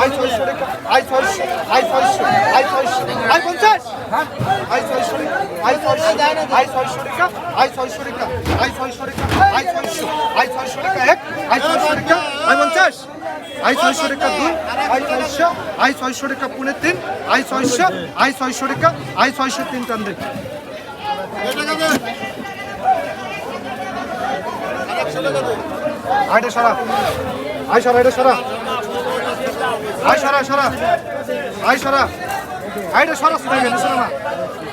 I 600 টাকা I 600 I 600 I 600 I 50 I 600 টাকা I 600 I 600 টাকা আই 600 টাকা আই 600 টাকা আই 600 আই 600 টাকা এক আই 600 টাকা আই 50 আই 600 টাকা দুই আই 600 আই 600 টাকা পুনে তিন আই 600 আই 600 টাকা আই 600 তিন টান দে আইটা সারা আই সারা এটা সারা আই সারা সারা আই সারা আইটা সারা সারা গেল সারা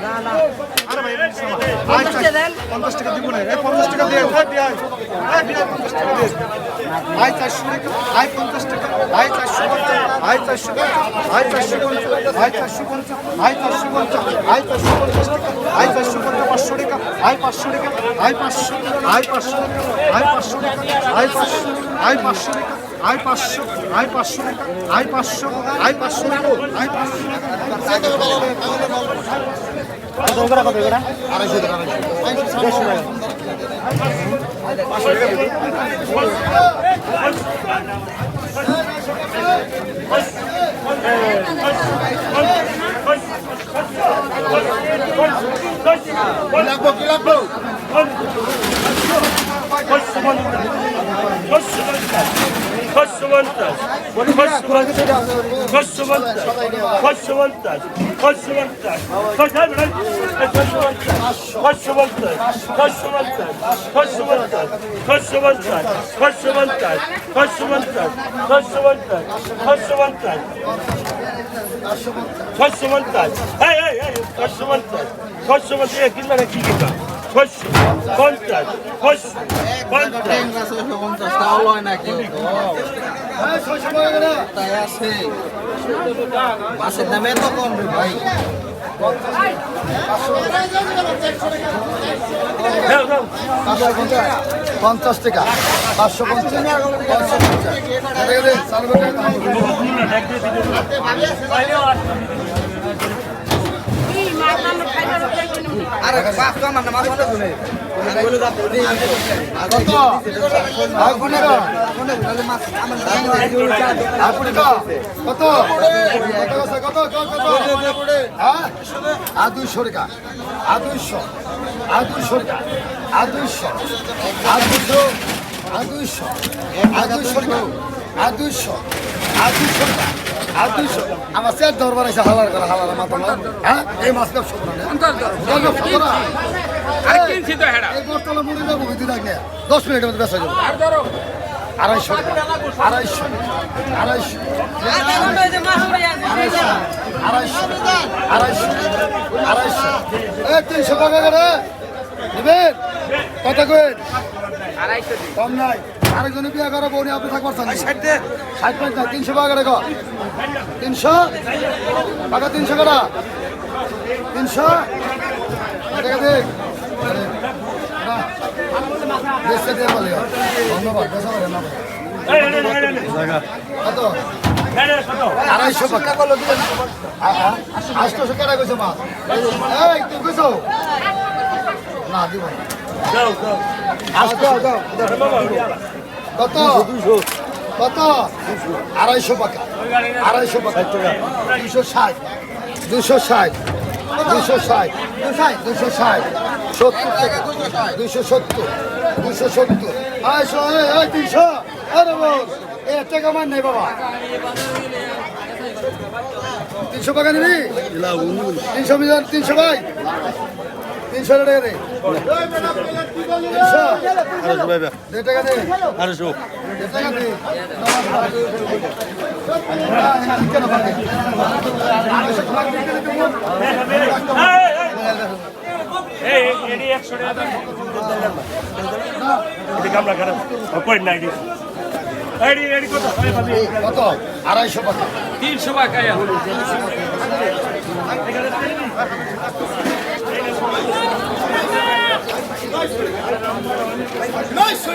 না না আরে ভাই এটা সারা আই 50 টাকা দিব না এই 50 টাকা দিয়ে ভাই বিয়াই এই বিয়াই 50 টাকা দিয়ে আই 400 টাকা আই 50 টাকা I 450 I 450 I 450 I 450 I 450 I 450 টাকা আই 450 500 টাকা আই 500 টাকা আই 500 আই 500 টাকা আই 500 টাকা আই 500 আই 500 টাকা আই 500 আই 500 টাকা আই 500 আই 500 টাকা আই 500 কত করে 250 টাকা 250 টাকা মাছের দামে তো কম রে ভাই 50 টাকা 200 টাকা 200 আমার স্যার দরবার এসে হালার করে হালার মাথা হ্যাঁ এই মাছ ব্যবসা করা এই বর্তমানে মুড়ি দেবো দিদি থাকে 10 মিনিটের মধ্যে বেচা যাবে 250 300 টাকা করে নেবেন কত কই 250 কম নাই আরেকজনে বিয়া করে বউনি আপনি থাকবার চান 60 না 300 টাকা করে 300 টাকা 300 টাকা 300 টাকা দে বেশি দিয়ে বলে ধন্যবাদ বেশি করে না কত 250 টাকা বলো দিবেন 800 টাকা কইছো মা এই তুই কইছো না দিব যাও যাও কত 200 কত 250 টাকা 260 260 70 টাকা 270 300 আরে বল এ টাকা মান নাই বাবা 300 টাকা নিবি 300 মিটার 300 ভাই 300 টাকা দে 300 টাকা দে 250 টাকা দে এডি 100 টাকা এডি কামলা খারাপ কই নাই এডি এডি কত কত 250 টাকা 300 টাকা Nice,